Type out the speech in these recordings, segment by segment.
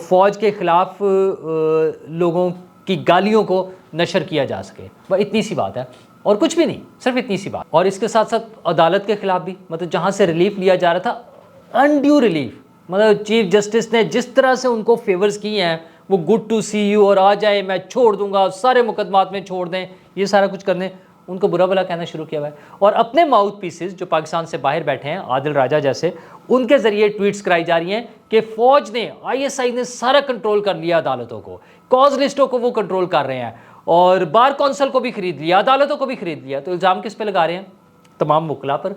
فوج کے خلاف لوگوں کی گالیوں کو نشر کیا جا سکے. بس اتنی سی بات ہے اور کچھ بھی نہیں, صرف اتنی سی بات. اور اس کے ساتھ ساتھ عدالت کے خلاف بھی, مطلب جہاں سے ریلیف لیا جا رہا تھا, انڈیو ریلیف, مطلب چیف جسٹس نے جس طرح سے ان کو فیورز کیے ہیں, وہ گڈ ٹو سی یو اور آ جائے میں چھوڑ دوں گا, سارے مقدمات میں چھوڑ دیں, یہ سارا کچھ کرنے, ان کو برا بھلا کہنا شروع کیا ہوا ہے. اور اپنے ماؤتھ پیسز جو پاکستان سے باہر بیٹھے ہیں, عادل راجہ جیسے, ان کے ذریعے ٹویٹس کرائی جا رہی ہیں کہ فوج نے, ISI نے سارا کنٹرول کر لیا عدالتوں کو, کاز لسٹوں کو وہ کنٹرول کر رہے ہیں, اور بار کونسل کو بھی خرید لیا, عدالتوں کو بھی خرید لیا. تو الزام کس پہ لگا رہے ہیں؟ تمام وکلا پر,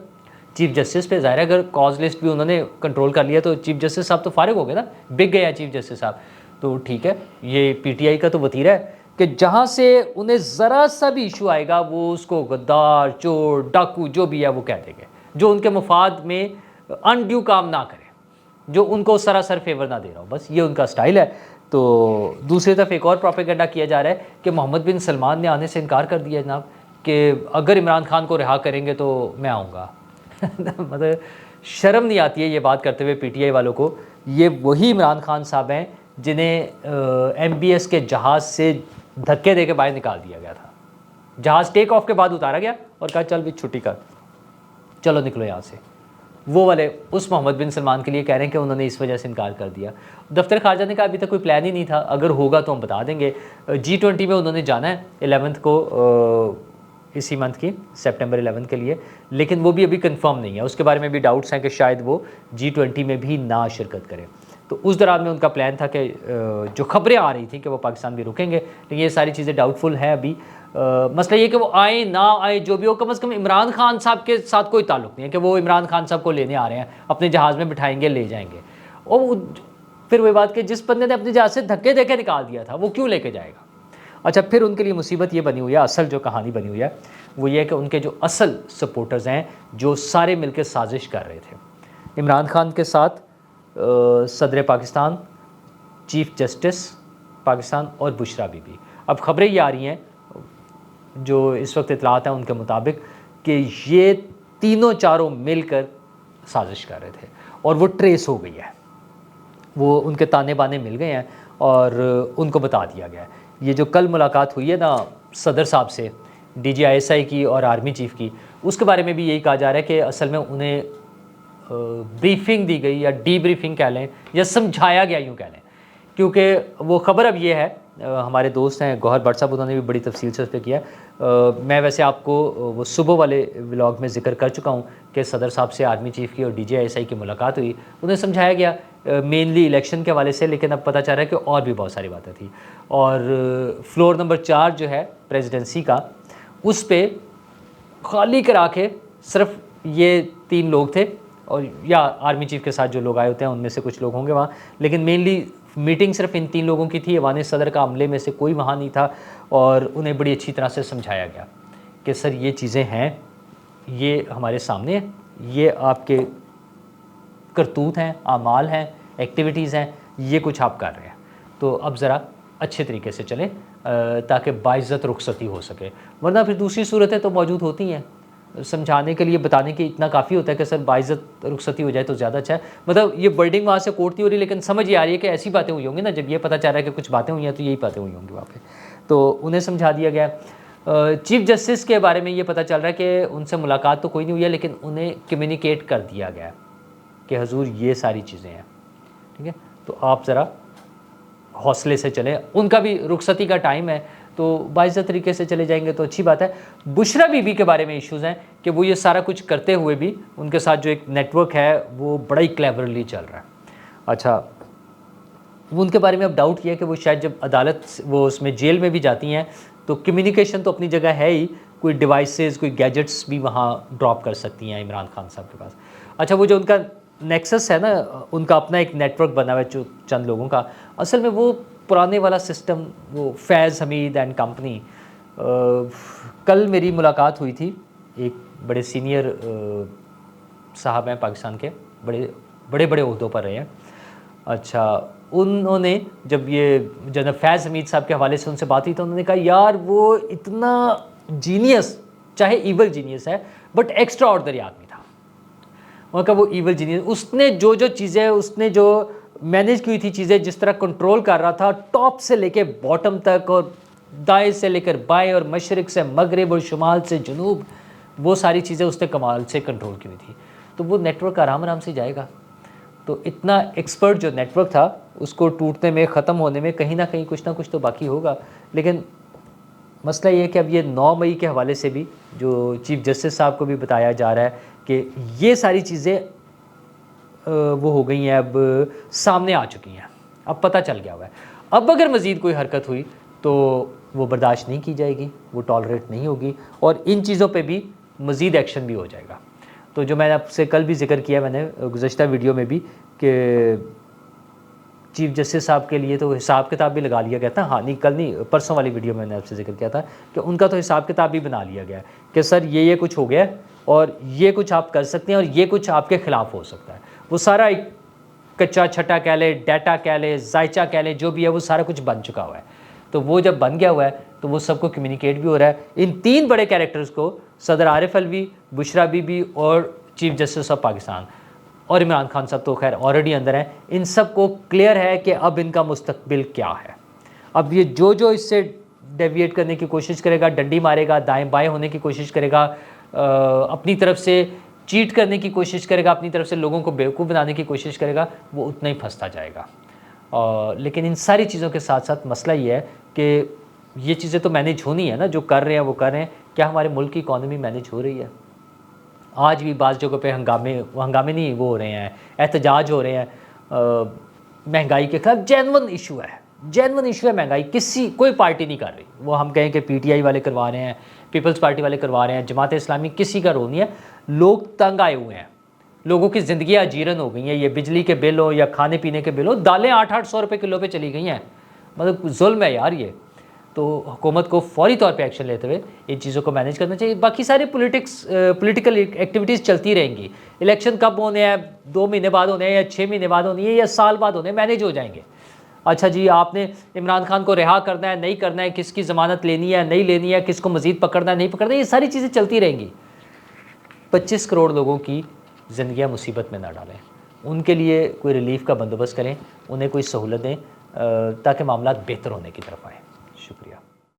چیف جسٹس پہ. ظاہر ہے اگر کاز لسٹ بھی انہوں نے کنٹرول کر لیا تو چیف جسٹس صاحب تو فارغ ہو گئے نا, بک گئے ہیں چیف جسٹس صاحب. تو ٹھیک ہے, یہ PTI کا تو وتیرہ ہے کہ جہاں سے انہیں ذرا سا بھی ایشو آئے گا وہ اس کو غدار, چور, ڈاکو جو بھی ہے وہ کہہ دیں گے, جو ان کے مفاد میں انڈیو کام نہ کرے, جو ان کو سراسر فیور نہ دے رہا ہو. بس یہ ان کا سٹائل ہے. تو دوسری طرف ایک اور پروپیگنڈا کیا جا رہا ہے کہ محمد بن سلمان نے آنے سے انکار کر دیا جناب, کہ اگر عمران خان کو رہا کریں گے تو میں آؤں گا. مطلب شرم نہیں آتی ہے یہ بات کرتے ہوئے PTI والوں کو. یہ وہی عمران خان صاحب ہیں جنہیں MBS کے جہاز سے دھکے دے کے باہر نکال دیا گیا تھا. جہاز ٹیک آف کے بعد اتارا گیا اور کہا چل بھی چھٹی کر, چلو نکلو یہاں سے. وہ والے اس محمد بن سلمان کے لیے کہہ رہے ہیں کہ انہوں نے اس وجہ سے انکار کر دیا. دفتر خارجہ نے کہا ابھی تک کوئی پلان ہی نہیں تھا, اگر ہوگا تو ہم بتا دیں گے. G20 میں انہوں نے جانا ہے 11 کو, اسی منتھ کی سپٹمبر 11 کے لیے, لیکن وہ بھی ابھی کنفرم نہیں ہے. اس کے بارے میں بھی ڈاؤٹس ہیں کہ شاید وہ G20 میں بھی نہ شرکت کریں. تو اس دوران میں ان کا پلان تھا کہ جو خبریں آ رہی تھیں کہ وہ پاکستان بھی رکیں گے, لیکن یہ ساری چیزیں ڈاؤٹ فل ہیں ابھی. مسئلہ یہ کہ وہ آئیں نہ آئیں جو بھی ہو, کم از کم عمران خان صاحب کے ساتھ کوئی تعلق نہیں ہے کہ وہ عمران خان صاحب کو لینے آ رہے ہیں, اپنے جہاز میں بٹھائیں گے, لے جائیں گے. اور پھر وہ بات کہ جس بندے نے اپنے جہاز سے دھکے دے کے نکال دیا تھا وہ کیوں لے کے جائے گا. اچھا, پھر ان کے لیے مصیبت یہ بنی ہوئی ہے, اصل جو کہانی بنی ہوئی ہے وہ یہ ہے کہ ان کے جو اصل سپورٹرز ہیں جو سارے مل کے سازش کر رہے تھے عمران خان کے ساتھ, صدر پاکستان, چیف جسٹس پاکستان اور بشرا بی بی. اب خبریں یہ آ رہی ہیں جو اس وقت اطلاعات ہیں ان کے مطابق کہ یہ تینوں چاروں مل کر سازش کر رہے تھے اور وہ ٹریس ہو گئی ہے, وہ ان کے تانے بانے مل گئے ہیں اور ان کو بتا دیا گیا ہے. یہ جو کل ملاقات ہوئی ہے نا صدر صاحب سے, DG ISI کی اور آرمی چیف کی, اس کے بارے میں بھی یہی کہا جا رہا ہے کہ اصل میں انہیں بریفنگ دی گئی یا ڈی بریفنگ کہہ لیں یا سمجھایا گیا یوں کہہ لیں, کیونکہ وہ خبر اب یہ ہے, ہمارے دوست ہیں گوہر بٹ صاحب, انہوں نے بھی بڑی تفصیل سے اس پہ کیا. میں ویسے آپ کو وہ صبح والے ولاگ میں ذکر کر چکا ہوں کہ صدر صاحب سے آرمی چیف کی اور DG ISI کی ملاقات ہوئی, انہیں سمجھایا گیا مینلی الیکشن کے حوالے سے, لیکن اب پتہ چل رہا ہے کہ اور بھی بہت ساری باتیں تھیں. اور فلور نمبر 4 جو ہے پریزیڈنسی کا, اس پہ خالی کرا کے صرف یہ 3 لوگ تھے, اور یا آرمی چیف کے ساتھ جو لوگ آئے ہوتے ہیں ان میں سے کچھ لوگ ہوں گے وہاں, لیکن مینلی میٹنگ صرف ان 3 لوگوں کی تھی. ایوان صدر کا عملے میں سے کوئی وہاں نہیں تھا, اور انہیں بڑی اچھی طرح سے سمجھایا گیا کہ سر یہ چیزیں ہیں, یہ ہمارے سامنے ہیں, یہ آپ کے کرتوت ہیں, اعمال ہیں, ایکٹیویٹیز ہیں, یہ کچھ آپ کر رہے ہیں, تو اب ذرا اچھے طریقے سے چلیں تاکہ باعزت رخصتی ہو سکے. ورنہ پھر دوسری صورتیں تو موجود ہوتی ہیں, سمجھانے کے لیے بتانے کے اتنا کافی ہوتا ہے کہ سر باعزت رخصتی ہو جائے تو زیادہ اچھا ہے. مطلب یہ ورڈنگ وہاں سے کوٹ نہیں ہو رہی, لیکن سمجھ یہ آ رہی ہے کہ ایسی باتیں ہوئی ہوں گی نا, جب یہ پتہ چل رہا ہے کہ کچھ باتیں ہوئی ہیں تو یہی باتیں ہوئی ہوں گی وہاں پہ, تو انہیں سمجھا دیا گیا. چیف جسٹس کے بارے میں یہ پتہ چل رہا ہے کہ ان سے ملاقات تو کوئی نہیں ہوئی ہے, لیکن انہیں کمیونیکیٹ کر دیا گیا کہ حضور یہ ساری چیزیں ہیں, ٹھیک ہے, تو آپ ذرا حوصلے سے چلیں, ان کا بھی رخصتی کا ٹائم ہے تو باعزت طریقے سے چلے جائیں گے تو اچھی بات ہے. بشرا بی بی کے بارے میں ایشوز ہیں کہ وہ یہ سارا کچھ کرتے ہوئے بھی ان کے ساتھ جو ایک نیٹ ورک ہے وہ بڑا ہی کلیورلی چل رہا ہے. اچھا, وہ ان کے بارے میں اب ڈاؤٹ یہ ہے کہ وہ شاید جب عدالت وہ اس میں جیل میں بھی جاتی ہیں تو کمیونیکیشن تو اپنی جگہ ہے ہی, کوئی ڈیوائسز, کوئی گیجٹس بھی وہاں ڈراپ کر سکتی ہیں عمران خان صاحب کے پاس. اچھا, وہ جو ان کا نیکسس ہے نا, ان کا اپنا ایک نیٹ ورک بنا ہوا ہے چند لوگوں کا, اصل میں وہ پرانے والا سسٹم, وہ فیض حمید اینڈ کمپنی. کل میری ملاقات ہوئی تھی ایک بڑے سینئر صاحب ہیں پاکستان کے, بڑے بڑے عہدوں پر رہے ہیں. اچھا, انہوں نے جب یہ جنرل فیض حمید صاحب کے حوالے سے ان سے بات ہوئی تو انہوں نے کہا یار وہ اتنا جینیس, چاہے ایول جینیس ہے بٹ ایکسٹرا آرڈنری آدمی تھا. انہوں نے کہا وہ ایول جینیس, اس نے جو چیزیں, اس نے جو مینیج کی ہوئی تھی چیزیں، جس طرح کنٹرول کر رہا تھا ٹاپ سے لے کے باٹم تک، اور دائیں سے لے کر بائیں، اور مشرق سے مغرب اور شمال سے جنوب، وہ ساری چیزیں اس نے کمال سے کنٹرول کی ہوئی تھی. تو وہ نیٹ ورک آرام آرام سے جائے گا. تو اتنا ایکسپرٹ جو نیٹ ورک تھا اس کو ٹوٹنے میں، ختم ہونے میں کہیں نہ کہیں کچھ نہ کچھ تو باقی ہوگا. لیکن مسئلہ یہ ہے کہ اب یہ 9 مئی کے حوالے سے بھی جو چیف جسٹس صاحب کو بھی بتایا جا رہا ہے کہ یہ ساری چیزیں وہ ہو گئی ہیں، اب سامنے آ چکی ہیں، اب پتہ چل گیا ہوا ہے. اب اگر مزید کوئی حرکت ہوئی تو وہ برداشت نہیں کی جائے گی، وہ ٹالریٹ نہیں ہوگی، اور ان چیزوں پہ بھی مزید ایکشن بھی ہو جائے گا. تو جو میں نے آپ سے کل بھی ذکر کیا، میں نے گزشتہ ویڈیو میں بھی، کہ چیف جسٹس صاحب کے لیے تو حساب کتاب بھی لگا لیا گیا تھا. ہاں نہیں، کل نہیں، پرسوں والی ویڈیو میں نے آپ سے ذکر کیا تھا کہ ان کا تو حساب کتاب بھی بنا لیا گیا ہے کہ سر یہ کچھ ہو گیا ہے، اور یہ کچھ آپ کر سکتے ہیں، اور یہ کچھ آپ کے خلاف ہو سکتا ہے. وہ سارا ایک کچا چھٹا کہہ لیں، ڈیٹا کہہ لیں، ذائچہ کہہ لیں، جو بھی ہے وہ سارا کچھ بن چکا ہوا ہے. تو وہ جب بن گیا ہوا ہے تو وہ سب کو کمیونیکیٹ بھی ہو رہا ہے. ان 3 بڑے کیریکٹرز کو، صدر عارف الوی، بشرا بی بی اور چیف جسٹس آف پاکستان، اور عمران خان صاحب تو خیر آلریڈی اندر ہیں، ان سب کو کلیئر ہے کہ اب ان کا مستقبل کیا ہے. اب یہ جو اس سے ڈیویٹ کرنے کی کوشش کرے گا، ڈنڈی مارے گا، دائیں بائیں ہونے کی کوشش کرے گا، اپنی طرف سے چیٹ کرنے کی کوشش کرے گا، اپنی طرف سے لوگوں کو بیوقوف بنانے کی کوشش کرے گا، وہ اتنا ہی پھنستا جائے گا. لیکن ان ساری چیزوں کے ساتھ ساتھ مسئلہ یہ ہے کہ یہ چیزیں تو مینیج ہونی ہے نا، جو کر رہے ہیں وہ کر رہے ہیں. کیا ہمارے ملک کی اکانومی مینیج ہو رہی ہے؟ آج بھی بعض جگہوں پہ ہنگامے نہیں وہ ہو رہے ہیں، احتجاج ہو رہے ہیں مہنگائی کے خلاف. جینون ایشو ہے مہنگائی. کوئی پارٹی نہیں کر رہی. وہ ہم کہیں کہ پی ٹی آئی والے کروا رہے ہیں، پیپلز پارٹی والے کروا رہے ہیں، جماعت اسلامی، کسی کا رول نہیں ہے. لوگ تنگ آئے ہوئے ہیں، لوگوں کی زندگیاں اجیرن ہو گئی ہیں. یہ بجلی کے بل ہو یا کھانے پینے کے بل ہو، دالیں 800 روپے کلو پہ چلی گئی ہیں. مطلب ظلم ہے یار یہ. تو حکومت کو فوری طور پہ ایکشن لیتے ہوئے ان چیزوں کو مینیج کرنا چاہیے. باقی سارے پولیٹیکل ایکٹیویٹیز چلتی رہیں گی. الیکشن کب ہونے ہیں؟ 2 مہینے بعد ہونے ہیں، یا 6 مہینے بعد ہونی ہے، یا سال بعد ہونے ہیں، مینیج ہو جائیں گے. اچھا جی، آپ نے عمران خان کو رہا کرنا ہے، نہیں کرنا ہے، کس کی ضمانت لینی ہے، نہیں لینی ہے، کس کو مزید پکڑنا ہے، نہیں پکڑنا ہے، یہ ساری چیزیں چلتی رہیں گی. 25 کروڑ لوگوں کی زندگیاں مصیبت میں نہ ڈالیں. ان کے لیے کوئی ریلیف کا بندوبست کریں، انہیں کوئی سہولت دیں تاکہ معاملات بہتر ہونے کی طرف آئیں. شکریہ.